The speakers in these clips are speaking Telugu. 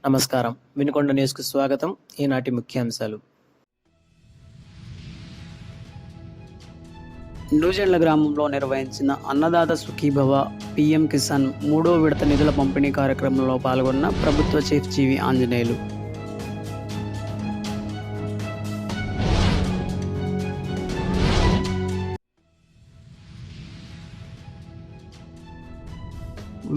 నమస్కారం. వినుకొండ న్యూస్కు స్వాగతం. ఈనాటి ముఖ్యాంశాలు. నూజెండ్ల గ్రామంలో నిర్వహించిన అన్నదాత సుఖీభవ పీఎం కిసాన్ 3వ విడత నిధుల పంపిణీ కార్యక్రమంలో పాల్గొన్న ప్రభుత్వ చీఫ్ జీవి ఆంజనేయులు.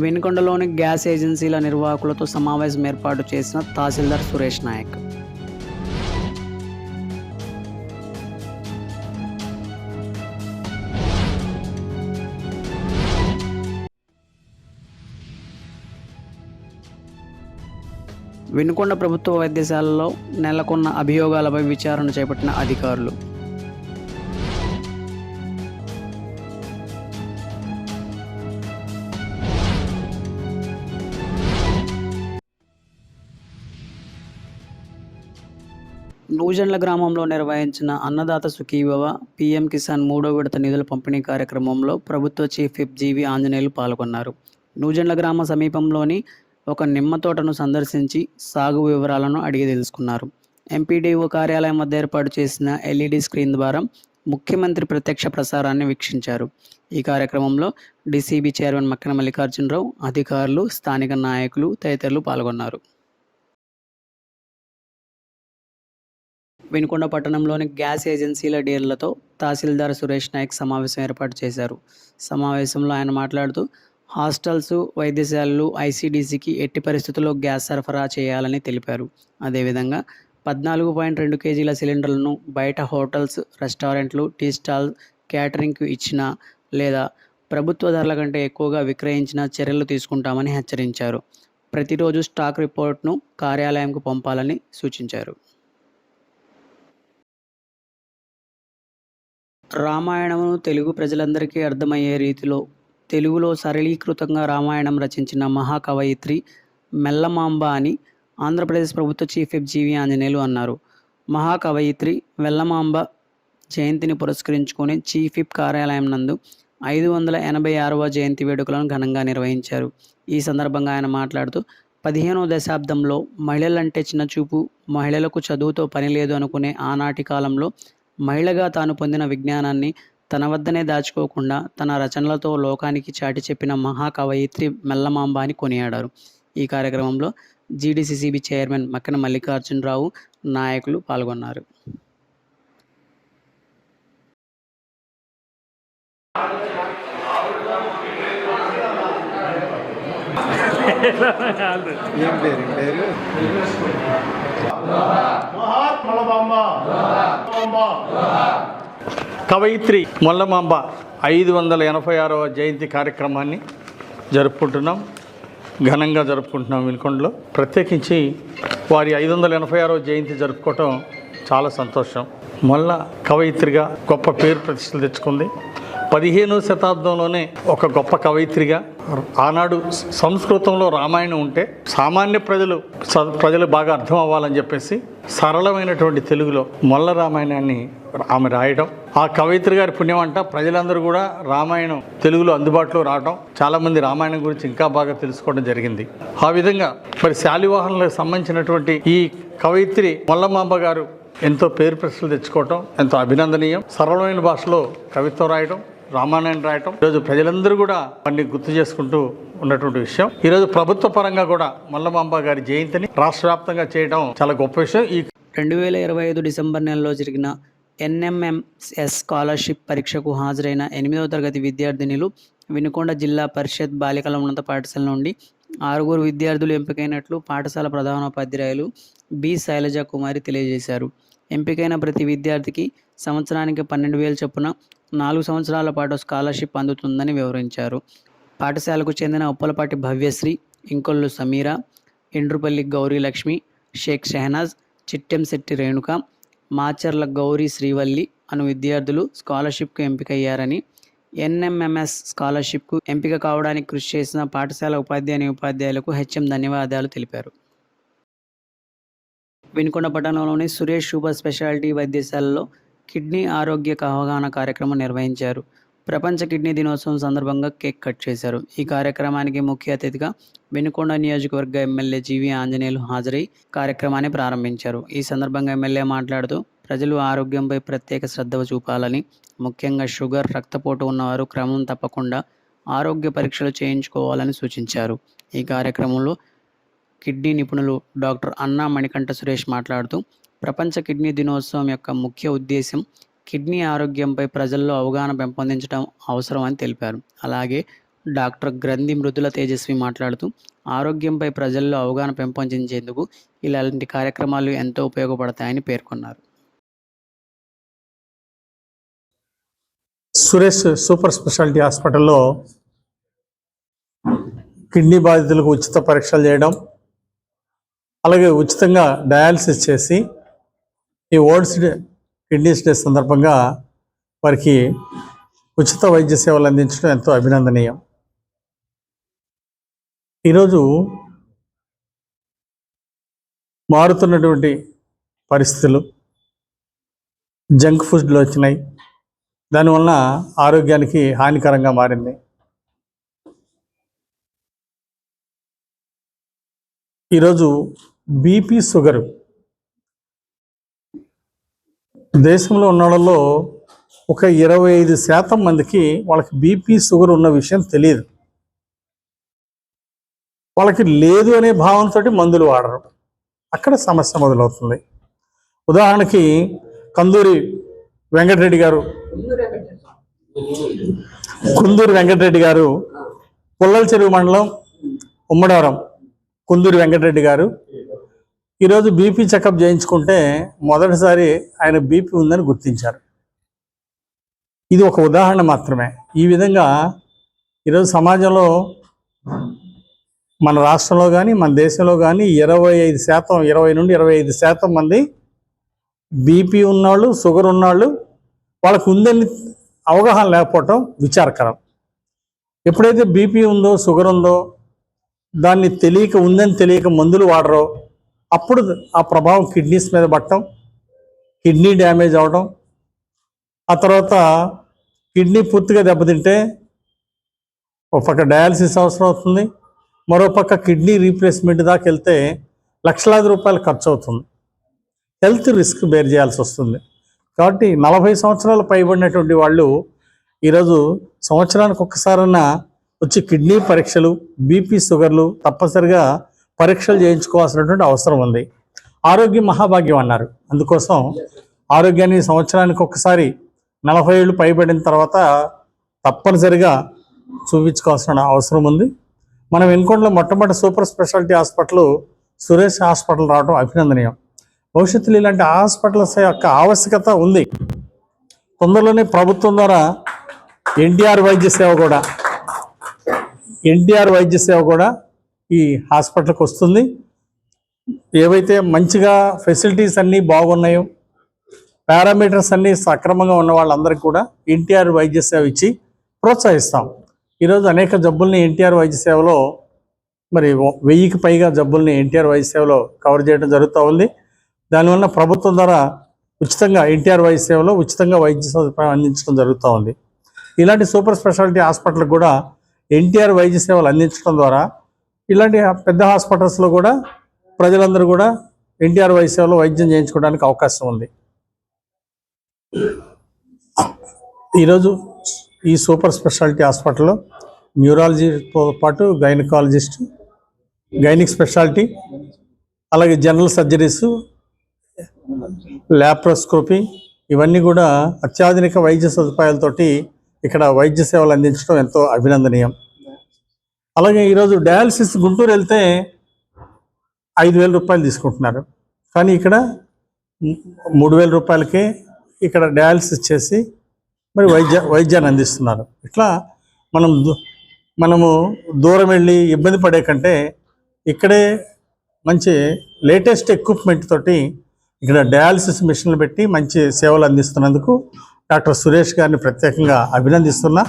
వినుకొండలోని గ్యాస్ ఏజెన్సీల నిర్వాహకులతో సమావేశం ఏర్పాటు చేసిన తహసీల్దార్ సురేష్ నాయక్. వినుకొండ ప్రభుత్వ వైద్యశాలలో నెలకొన్న అభియోగాలపై విచారణ చేపట్టిన అధికారులు. నూజెండ్ల గ్రామంలో నిర్వహించిన అన్నదాత సుఖీభవ పీఎం కిసాన్ 3వ విడత నిధుల పంపిణీ కార్యక్రమంలో ప్రభుత్వ చీఫ్ విప్ జీవి ఆంజనేయులు పాల్గొన్నారు. నూజెండ్ల గ్రామ సమీపంలోని ఒక నిమ్మ తోటను సందర్శించి సాగు వివరాలను అడిగి తెలుసుకున్నారు. ఎంపీడీఓ కార్యాలయం వద్ద ఏర్పాటు చేసిన ఎల్ఈడి స్క్రీన్ ద్వారా ముఖ్యమంత్రి ప్రత్యక్ష ప్రసారాన్ని వీక్షించారు. ఈ కార్యక్రమంలో డీసీబీ చైర్మన్ మక్కెన మల్లికార్జునరావు, అధికారులు, స్థానిక నాయకులు తదితరులు పాల్గొన్నారు. వినుకొండ పట్టణంలోని గ్యాస్ ఏజెన్సీల డీలర్లతో తహసీల్దార్ సురేష్ నాయక్ సమావేశం ఏర్పాటు చేశారు. సమావేశంలో ఆయన మాట్లాడుతూ హాస్టల్స్, వైద్యశాలలు, ఐసీడీసీకి ఎట్టి పరిస్థితుల్లో గ్యాస్ సరఫరా చేయాలని తెలిపారు. అదేవిధంగా 14.2 కేజీల సిలిండర్లను బయట హోటల్స్, రెస్టారెంట్లు, టీ స్టాల్, క్యాటరింగ్కు ఇచ్చినా లేదా ప్రభుత్వ ధరల కంటే ఎక్కువగా విక్రయించిన చర్యలు తీసుకుంటామని హెచ్చరించారు. ప్రతిరోజు స్టాక్ రిపోర్ట్ను కార్యాలయంకు పంపాలని సూచించారు. రామాయణమును తెలుగు ప్రజలందరికీ అర్థమయ్యే రీతిలో తెలుగులో సరళీకృతంగా రామాయణం రచించిన మహాకవయిత్రి మెల్లమాంబ అని ఆంధ్రప్రదేశ్ ప్రభుత్వ చీఫ్ విప్ జీవి ఆంజనేయులు అన్నారు. మహాకవయిత్రి మెల్లమాంబ జయంతిని పురస్కరించుకొని చీఫ్ విప్ కార్యాలయం నందు 586వ జయంతి వేడుకలను ఘనంగా నిర్వహించారు. ఈ సందర్భంగా ఆయన మాట్లాడుతూ 15వ దశాబ్దంలో మహిళలంటే చిన్నచూపు, మహిళలకు చదువుతో పని లేదు అనుకునే ఆనాటి కాలంలో మహిళగా తాను పొందిన విజ్ఞానాన్ని తన వద్దనే దాచుకోకుండా తన రచనలతో లోకానికి చాటి చెప్పిన మహాకవయిత్రి మెల్లమాంబ అని కొనియాడారు. ఈ కార్యక్రమంలో జీడీసీసీబీ చైర్మన్ మక్కెన మల్లికార్జునరావు, నాయకులు పాల్గొన్నారు. కవయిత్రి మెల్లమాంబ 586వ జయంతి కార్యక్రమాన్ని జరుపుకుంటున్నాం, ఘనంగా జరుపుకుంటున్నాం. వినుకొండలో ప్రత్యేకించి వారి 586వ జయంతి జరుపుకోవటం చాలా సంతోషం. మళ్ళా కవయిత్రిగా గొప్ప పేరు ప్రతిష్టలు తెచ్చుకుంది. 15వ శతాబ్దంలోనే ఒక గొప్ప కవయిత్రిగా, ఆనాడు సంస్కృతంలో రామాయణం ఉంటే సామాన్య ప్రజలు బాగా అర్థం అవ్వాలని చెప్పేసి సరళమైనటువంటి తెలుగులో మొల్ల రామాయణాన్ని ఆమె రాయడం, ఆ కవయిత్రి గారి పుణ్యం అంట ప్రజలందరూ కూడా రామాయణం తెలుగులో అందుబాటులో రావడం, చాలామంది రామాయణం గురించి ఇంకా బాగా తెలుసుకోవడం జరిగింది. ఆ విధంగా మరి శాలివాహనులకు సంబంధించినటువంటి ఈ కవయిత్రి మెల్లమాంబ గారు ఎంతో పేరు ప్రశ్నలు తెచ్చుకోవటం ఎంతో అభినందనీయం. సరళమైన భాషలో కవిత్వం రాయడం, రామాయణాన్ని రాయటం ఈరోజు ప్రజలందరూ కూడా అన్ని గుర్తు చేసుకుంటూ ఉన్నటువంటి విషయం. ఈరోజు ప్రభుత్వ పరంగా కూడా మెల్లమాంబ గారి జయంతిని రాష్ట్ర వ్యాప్తంగా చేయడం చాలా గొప్ప విషయం. ఈ 2025 డిసెంబర్ నెలలో జరిగిన NMMS స్కాలర్షిప్ పరీక్షకు హాజరైన 8వ తరగతి విద్యార్థినులు వినుకొండ జిల్లా పరిషత్ బాలికల ఉన్నత పాఠశాల నుండి 6 విద్యార్థులు ఎంపికైనట్లు పాఠశాల ప్రధానోపాధ్యాయులు బి శైలజ కుమారి తెలియజేశారు. ఎంపికైన ప్రతి విద్యార్థికి సంవత్సరానికి 12,000 చొప్పున 4 సంవత్సరాల పాటు స్కాలర్షిప్ అందుతుందని వివరించారు. పాఠశాలకు చెందిన ఉప్పలపాటి భవ్యశ్రీ, ఇంకొల్లు సమీర, ఇండ్రుపల్లి గౌరీ లక్ష్మి, షేక్ షెహనాజ్, చిట్టెంశెట్టి రేణుక, మాచర్ల గౌరీ శ్రీవల్లి అను విద్యార్థులు స్కాలర్షిప్కు ఎంపికయ్యారని, NMMS స్కాలర్షిప్కు ఎంపిక కావడానికి కృషి చేసిన పాఠశాల ఉపాధ్యాయులకు హెచ్ఎం ధన్యవాదాలు తెలిపారు. వినుకొండ పట్టణంలోని సురేష్ సూపర్ స్పెషాలిటీ వైద్యశాలలో కిడ్నీ ఆరోగ్య అవగాహన కార్యక్రమం నిర్వహించారు. ప్రపంచ కిడ్నీ దినోత్సవం సందర్భంగా కేక్ కట్ చేశారు. ఈ కార్యక్రమానికి ముఖ్య అతిథిగా వినుకొండ నియోజకవర్గ ఎమ్మెల్యే జీవి ఆంజనేయులు హాజరై కార్యక్రమాన్ని ప్రారంభించారు. ఈ సందర్భంగా ఎమ్మెల్యే మాట్లాడుతూ ప్రజలు ఆరోగ్యంపై ప్రత్యేక శ్రద్ధ చూపాలని, ముఖ్యంగా షుగర్, రక్తపోటు ఉన్నవారు క్రమం తప్పకుండా ఆరోగ్య పరీక్షలు చేయించుకోవాలని సూచించారు. ఈ కార్యక్రమంలో కిడ్నీ నిపుణులు డాక్టర్ అన్నా మణికంఠ సురేష్ మాట్లాడుతూ ప్రపంచ కిడ్నీ దినోత్సవం యొక్క ముఖ్య ఉద్దేశం కిడ్నీ ఆరోగ్యంపై ప్రజల్లో అవగాహన పెంపొందించడం అవసరం అని తెలిపారు. అలాగే డాక్టర్ గ్రంథి మృదుల తేజస్వి మాట్లాడుతూ ఆరోగ్యంపై ప్రజల్లో అవగాహన పెంపొందించేందుకు ఇలాంటి కార్యక్రమాలు ఎంతో ఉపయోగపడతాయని పేర్కొన్నారు. సురేష్ సూపర్ స్పెషాలిటీ హాస్పిటల్లో కిడ్నీ బాధితులకు ఉచిత పరీక్షలు చేయడం, అలాగే ఉచితంగా డయాలసిస్ చేసి ఈ వరల్డ్ కిడ్నీస్ డే సందర్భంగా వారికి ఉచిత వైద్య సేవలు అందించడం ఎంతో అభినందనీయం. ఈరోజు మారుతున్నటువంటి పరిస్థితులు, జంక్ ఫుడ్లు వచ్చినాయి, దానివల్ల ఆరోగ్యానికి హానికరంగా మారింది. ఈరోజు బీపీ, షుగరు దేశంలో ఉన్న వాళ్ళలో ఒక 25% మందికి వాళ్ళకి బీపీ, షుగర్ ఉన్న విషయం తెలియదు. వాళ్ళకి లేదు అనే భావంతో మందులు వాడరు. అక్కడ సమస్య మొదలవుతుంది. ఉదాహరణకి కుందూరు వెంకటరెడ్డి గారు పుల్లల చెరువు మండలం ఉమ్మడవరం కుందూరు వెంకటరెడ్డి గారు ఈరోజు బీపీ చెకప్ చేయించుకుంటే మొదటిసారి ఆయన బీపీ ఉందని గుర్తించారు. ఇది ఒక ఉదాహరణ మాత్రమే. ఈ విధంగా ఈరోజు సమాజంలో, మన రాష్ట్రంలో కానీ మన దేశంలో కానీ 20 నుండి 25% మంది బీపీ ఉన్నవాళ్ళు, షుగర్ ఉన్నవాళ్ళు, వాళ్ళకు ఉందని అవగాహన లేకపోవటం విచారకరం. ఎప్పుడైతే బీపీ ఉందో, షుగర్ ఉందో, దాన్ని ఉందని తెలియక మందులు వాడరో అప్పుడు ఆ ప్రభావం కిడ్నీస్ మీద పడటం, కిడ్నీ డ్యామేజ్ అవడం, ఆ తర్వాత కిడ్నీ పూర్తిగా దెబ్బతింటే ఒక పక్క డయాలసిస్ అవసరం అవుతుంది, మరో పక్క కిడ్నీ రీప్లేస్మెంట్ దాకా వెళ్తే లక్షలాది రూపాయలు ఖర్చు అవుతుంది. హెల్త్ రిస్క్ బేర్ చేయాల్సి వస్తుంది. కాబట్టి 40 సంవత్సరాలు పైబడినటువంటి వాళ్ళు ఈరోజు సంవత్సరానికి ఒక్కసారన్నా వచ్చి కిడ్నీ పరీక్షలు, బీపీ, షుగర్లు తప్పనిసరిగా పరీక్షలు చేయించుకోవాల్సినటువంటి అవసరం ఉంది. ఆరోగ్యం మహాభాగ్యం అన్నారు. అందుకోసం ఆరోగ్యాన్ని సంవత్సరానికి ఒక్కసారి 40 ఏళ్ళు పైబడిన తర్వాత తప్పనిసరిగా చూపించుకోవాల్సిన అవసరం ఉంది. మనం వినుకొండలో మొట్టమొదటి super speciality hospital Suresh hospital రావడం అభినందనీయం. భవిష్యత్తులో ఇలాంటి హాస్పిటల్స్ యొక్క ఆవశ్యకత ఉంది. తొందరలోనే ప్రభుత్వం ద్వారా ఎన్టీఆర్ వైద్య సేవ కూడా ఈ హాస్పిటల్కి వస్తుంది. ఏవైతే మంచిగా ఫెసిలిటీస్ అన్నీ బాగున్నాయో, పారామీటర్స్ అన్నీ సక్రమంగా ఉన్న వాళ్ళందరికీ కూడా ఎన్టీఆర్ వైద్య సేవ ఇచ్చి ప్రోత్సహిస్తాం. ఈరోజు అనేక జబ్బుల్ని ఎన్టీఆర్ వైద్య సేవలో, మరి 1000కి పైగా జబ్బుల్ని ఎన్టీఆర్ వైద్య సేవలో కవర్ చేయడం జరుగుతూ ఉంది. దానివల్ల ప్రభుత్వం ద్వారా ఉచితంగా ఎన్టీఆర్ వైద్య సేవలో ఉచితంగా వైద్య సదుపాయం అందించడం జరుగుతూ ఉంది. ఇలాంటి సూపర్ స్పెషాలిటీ హాస్పిటల్కి కూడా ఎన్టీఆర్ వైద్య సేవలు అందించడం ద్వారా ఇలాంటి పెద్ద హాస్పిటల్స్లో కూడా ప్రజలందరూ కూడా ఎన్టీఆర్ వైద్య సేవలో వైద్యం చేయించుకోవడానికి అవకాశం ఉంది. ఈరోజు ఈ సూపర్ స్పెషాలిటీ హాస్పిటల్లో న్యూరాలజీతో పాటు గైనిక్ స్పెషాలిటీ, అలాగే జనరల్ సర్జరీసు, ల్యాప్రోస్కోపీ, ఇవన్నీ కూడా అత్యాధునిక వైద్య సదుపాయాలతోటి ఇక్కడ వైద్య సేవలు అందించడం ఎంతో అభినందనీయం. అలాగే ఈరోజు డయాలసిస్ గుంటూరు వెళ్తే 5,000 రూపాయలు తీసుకుంటున్నారు, కానీ ఇక్కడ 3,000 రూపాయలకే ఇక్కడ డయాలసిస్ చేసి మరి వైద్యాన్ని అందిస్తున్నారు. ఇట్లా మనము దూరం వెళ్ళి ఇబ్బంది పడే కంటే ఇక్కడే మంచి లేటెస్ట్ ఎక్విప్మెంట్ తోటి ఇక్కడ డయాలసిస్ మిషన్లు పెట్టి మంచి సేవలు అందిస్తున్నందుకు డాక్టర్ సురేష్ గారిని ప్రత్యేకంగా అభినందిస్తున్నా.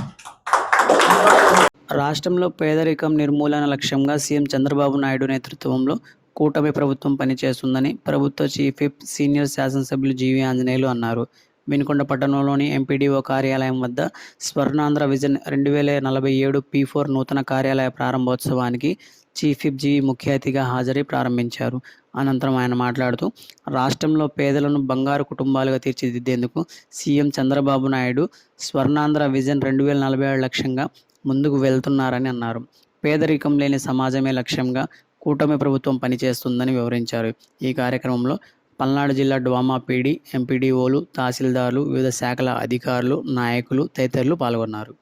రాష్ట్రంలో పేదరికం నిర్మూలన లక్ష్యంగా సీఎం చంద్రబాబు నాయుడు నేతృత్వంలో కూటమి ప్రభుత్వం పనిచేస్తుందని ప్రభుత్వ చీఫ్ విప్, సీనియర్ శాసనసభ్యులు జీవి ఆంజనేయులు అన్నారు. వినుకొండ పట్టణంలోని ఎంపీడీఓ కార్యాలయం వద్ద స్వర్ణాంధ్ర విజన్ 2047 P4 నూతన కార్యాలయ ప్రారంభోత్సవానికి చీఫ్ విప్ జి ముఖ్య అతిథిగా హాజరై ప్రారంభించారు. అనంతరం ఆయన మాట్లాడుతూ రాష్ట్రంలో పేదలను బంగారు కుటుంబాలుగా తీర్చిదిద్దేందుకు సీఎం చంద్రబాబు నాయుడు స్వర్ణాంధ్ర విజన్ 2047 లక్ష్యంగా ముందుకు వెళ్తున్నారని అన్నారు. పేదరికం లేని సమాజమే లక్ష్యంగా కూటమి ప్రభుత్వం పనిచేస్తుందని వివరించారు. ఈ కార్యక్రమంలో పల్నాడు జిల్లా డ్వామా పీడీ, ఎంపీడీఓలు, తహసీల్దార్లు, వివిధ శాఖల అధికారులు, నాయకులు తదితరులు పాల్గొన్నారు.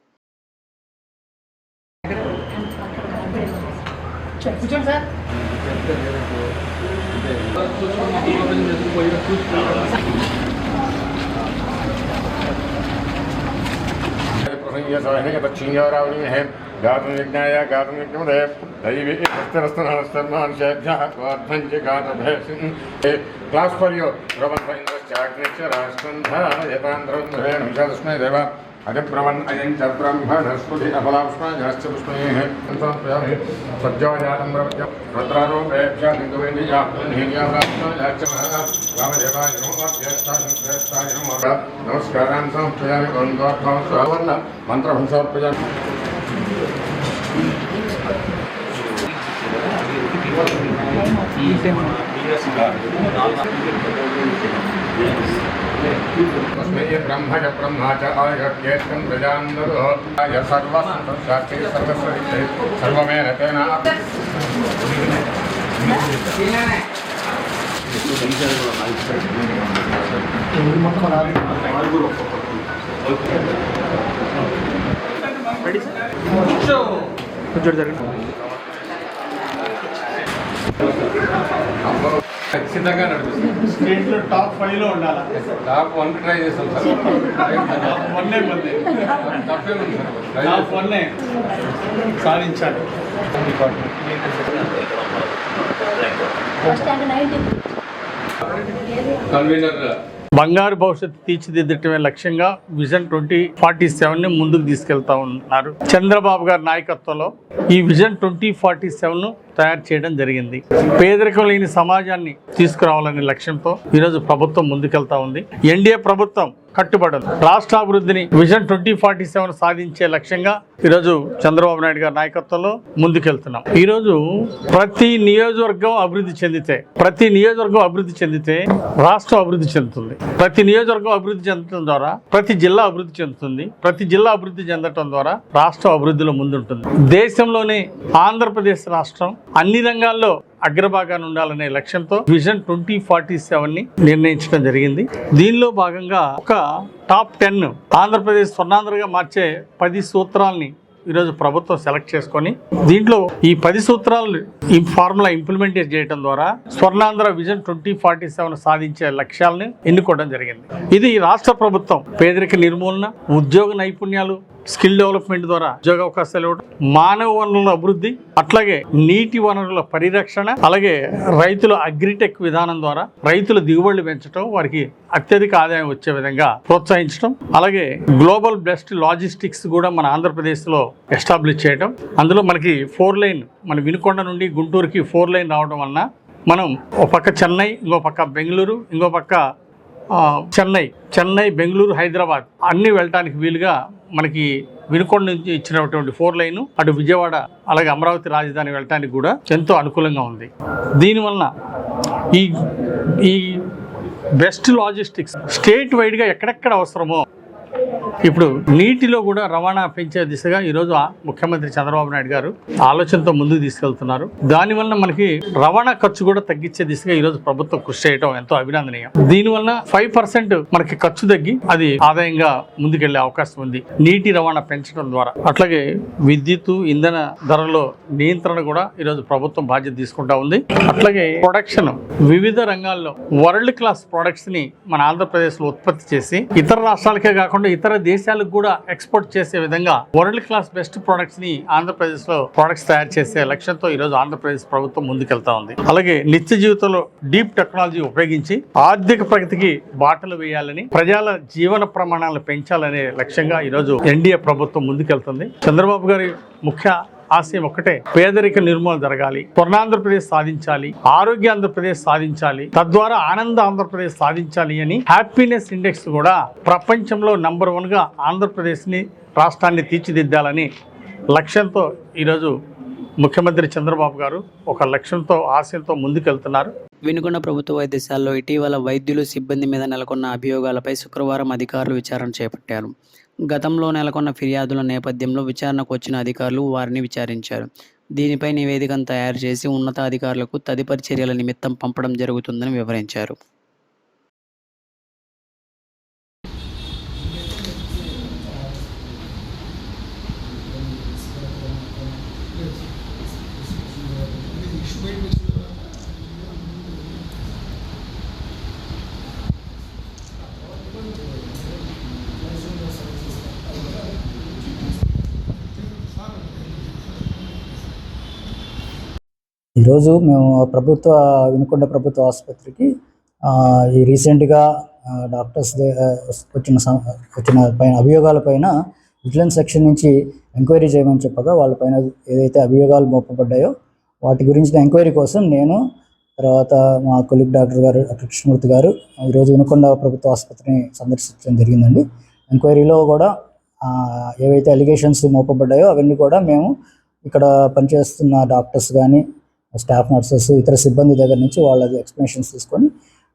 गातुं यज्ञाय गातुं यज्ञमुदे दैवी क्लास फॉर यू देव अधिब्रवन् अयं च ब्रह्मणस्पति अपलापुष्पाञ्च पुष्पैः समर्पयामि सज्जोजातं प्रपद्यं रुद्रारूपेभ्यः वामदेवाय नमो ज्येष्ठाय नमो नमस्कारान् समर्पयामि वन्दोऽर्थं मन्त्रं समर्पयामि ब्रह्म च ब्रह्मा च आयज्ञेष्ठं प्रजान्दरो सर्वशास्त्रे सर्वस्वरिते सर्वमेव तेन ఖచ్చితంగా నడిపిస్తాం. స్టేట్లో టాప్ 5లో ఉండాలి. టాప్ 1 ట్రై చేస్తాం సార్. తప్పే ఉంది సార్. టాప్ 1 సాధించాలి. కన్వీనర్ బంగారు భవిష్యత్తు తీర్చిదిద్దటమే లక్ష్యంగా విజన్ 2047 ముందుకు తీసుకెళ్తా ఉన్నారు. చంద్రబాబు గారి నాయకత్వంలో ఈ విజన్ 2047 తయారు చేయడం జరిగింది. పేదరికం లేని సమాజాన్ని తీసుకురావాలనే లక్ష్యంతో ఈరోజు ప్రభుత్వం ముందుకెళ్తా ఉంది. ఎన్డీఏ ప్రభుత్వం కట్టుబడదు. రాష్ట్ర అభివృద్ధిని విజన్ 2047 సాధించే లక్ష్యంగా ఈరోజు చంద్రబాబు నాయుడు గారి నాయకత్వంలో ముందుకెళ్తున్నాం. ఈరోజు ప్రతి నియోజకవర్గం అభివృద్ధి చెందితే రాష్ట్రం అభివృద్ధి చెందుతుంది. ప్రతి నియోజకవర్గం అభివృద్ధి చెందడం ద్వారా ప్రతి జిల్లా అభివృద్ధి చెందుతుంది. ప్రతి జిల్లా అభివృద్ధి చెందడం ద్వారా రాష్ట్రం అభివృద్ధిలో ముందుంటుంది. దేశంలోనే ఆంధ్రప్రదేశ్ రాష్ట్రం అన్ని రంగాల్లో అగ్రభాగాన్ని ఉండాలనే లక్ష్యంతో విజన్ 2047 నిర్ణయించడం జరిగింది. దీనిలో భాగంగా ఒక టాప్ 10 ఆంధ్రప్రదేశ్ స్వర్ణాంధ్రగా మార్చే 10 సూత్రాలని ఈరోజు ప్రభుత్వం సెలెక్ట్ చేసుకొని దీంట్లో ఈ 10 సూత్రాలు ఈ ఫార్ములా ఇంప్లిమెంట్ చేయడం ద్వారా స్వర్ణాంధ్ర విజన్ 2047 సాధించే లక్ష్యాలను ఎన్నుకోవడం జరిగింది. ఇది రాష్ట్ర ప్రభుత్వం పేదరిక నిర్మూలన, ఉద్యోగ నైపుణ్యాలు, స్కిల్ డెవలప్మెంట్ ద్వారా ఉద్యోగ అవకాశాలు ఇవ్వడం, మానవ వనరుల అభివృద్ధి, అట్లాగే నీటి వనరుల పరిరక్షణ, అలాగే రైతుల అగ్రిటెక్ విధానం ద్వారా రైతుల దిగుబడులు పెంచడం, వారికి అత్యధిక ఆదాయం వచ్చే విధంగా ప్రోత్సహించడం, అలాగే గ్లోబల్ బెస్ట్ లాజిస్టిక్స్ కూడా మన ఆంధ్రప్రదేశ్లో ఎస్టాబ్లిష్ చేయడం. అందులో మనకి 4 లైన్ మన వినుకొండ నుండి గుంటూరుకి 4 లైన్ రావడం వలన మనం ఒక పక్క చెన్నై, ఇంకో పక్క బెంగళూరు, ఇంకో పక్క చెన్నై, బెంగళూరు, హైదరాబాద్ అన్నీ వెళ్ళటానికి వీలుగా మనకి వినుకొండ నుంచి ఇచ్చినటువంటి 4 లైన్ అటు విజయవాడ అలాగే అమరావతి రాజధాని వెళ్ళటానికి కూడా ఎంతో అనుకూలంగా ఉంది. దీనివలన ఈ బెస్ట్ లాజిస్టిక్స్ స్టేట్ వైడ్గా ఎక్కడెక్కడ అవసరమో ఇప్పుడు నీటిలో కూడా రవాణా పెంచే దిశగా ఈరోజు ముఖ్యమంత్రి చంద్రబాబు నాయుడు గారు ఆలోచనతో ముందుకు తీసుకెళ్తున్నారు. దానివల్ల మనకి రవాణా ఖర్చు కూడా తగ్గించే దిశగా ఈరోజు ప్రభుత్వం కృషి చేయడం ఎంతో అభినందనీయం. దీనివల్ల 5% మనకి ఖర్చు తగ్గి అది ఆదాయంగా ముందుకెళ్లే అవకాశం ఉంది నీటి రవాణా పెంచడం ద్వారా. అట్లాగే విద్యుత్, ఇంధన ధరలో నియంత్రణ కూడా ఈరోజు ప్రభుత్వం బాధ్యత తీసుకుంటా ఉంది. అట్లాగే ప్రొడక్షన్ వివిధ రంగాల్లో వరల్డ్ క్లాస్ ప్రొడక్ట్స్ ని మన ఆంధ్రప్రదేశ్ లో ఉత్పత్తి చేసి ఇతర రాష్ట్రాలకే కాకుండా ఇతర దేశాలకు కూడా ఎక్స్పోర్ట్ చేసే విధంగా వరల్డ్ క్లాస్ బెస్ట్ ప్రొడక్ట్స్ ని ఆంధ్రప్రదేశ్ లో ప్రొడక్ట్స్ తయారు చేసే లక్ష్యంతో ఈరోజు ఆంధ్రప్రదేశ్ ప్రభుత్వం ముందుకెళ్తా ఉంది. అలాగే నిత్య జీవితంలో డీప్ టెక్నాలజీ ఉపయోగించి ఆర్థిక ప్రగతికి బాటలు వేయాలని, ప్రజల జీవన ప్రమాణాలను పెంచాలనే లక్ష్యంగా ఈరోజు ఎన్డీఏ ప్రభుత్వం ముందుకెళ్తుంది. చంద్రబాబు గారి ముఖ్య ఆశయం ఒకటే, పేదరిక నిర్మూలన జరగాలి, స్వర్ణాంధ్రప్రదేశ్ సాధించాలి, ఆరోగ్య ఆంధ్రప్రదేశ్ సాధించాలి, తద్వారా ఆనంద ఆంధ్రప్రదేశ్ సాధించాలి అని హ్యాపీనెస్ ఇండెక్స్ కూడా ప్రపంచంలో నంబర్ 1గా ఆంధ్రప్రదేశ్ని రాష్ట్రాన్ని తీర్చిదిద్దాలని లక్ష్యంతో ఈరోజు ముఖ్యమంత్రి చంద్రబాబు గారు ఒక లక్ష్యంతో ఆశయంతో ముందుకెళ్తున్నారు. వినుకొండ ప్రభుత్వ వైద్యశాలలో ఇటీవల వైద్యులు సిబ్బంది మీద నెలకొన్న అభియోగాలపై శుక్రవారం అధికారులు విచారణ చేపట్టారు. గతంలో నెలకొన్న ఫిర్యాదుల నేపథ్యంలో విచారణకు వచ్చిన అధికారులు వారిని విచారించారు. దీనిపై నివేదికను తయారు చేసి ఉన్నతాధికారులకు తదుపరి చర్యల నిమిత్తం పంపడం జరుగుతుందని వివరించారు. ఈరోజు మేము వినుకొండ ప్రభుత్వ ఆసుపత్రికి ఈ రీసెంట్గా డాక్టర్స్ వచ్చిన పైన అభియోగాలపైన విజిలెన్స్ సెక్షన్ నుంచి ఎంక్వైరీ చేయమని చెప్పగా వాళ్ళపైన ఏదైతే అభియోగాలు మోపబడ్డాయో వాటి గురించిన ఎంక్వైరీ కోసం నేను, తర్వాత మా కొలీగ్ డాక్టర్ గారు కృష్ణమూర్తి గారు ఈరోజు వినుకొండ ప్రభుత్వ ఆసుపత్రిని సందర్శించడం జరిగిందండి. ఎంక్వైరీలో కూడా ఏవైతే అలిగేషన్స్ మోపబడ్డాయో అవన్నీ కూడా మేము ఇక్కడ పనిచేస్తున్న డాక్టర్స్ కానీ, స్టాఫ్ నర్సెస్, ఇతర సిబ్బంది దగ్గర నుంచి వాళ్ళది ఎక్స్ప్లెనేషన్స్ తీసుకొని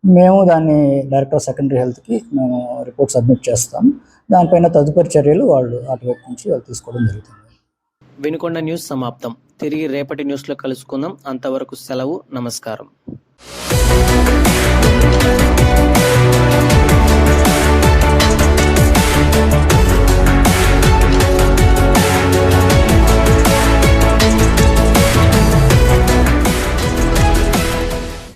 మేము దాన్ని డైరెక్టర్ ఆఫ్ సెకండరీ హెల్త్కి మేము రిపోర్ట్ సబ్మిట్ చేస్తాము. దానిపైన తదుపరి చర్యలు వాళ్ళు అటువైపు నుంచి వాళ్ళు తీసుకోవడం జరుగుతుంది. వినుకొండ న్యూస్ సమాప్తం. తిరిగి రేపటి న్యూస్లో కలుసుకుందాం. అంతవరకు సెలవు. నమస్కారం.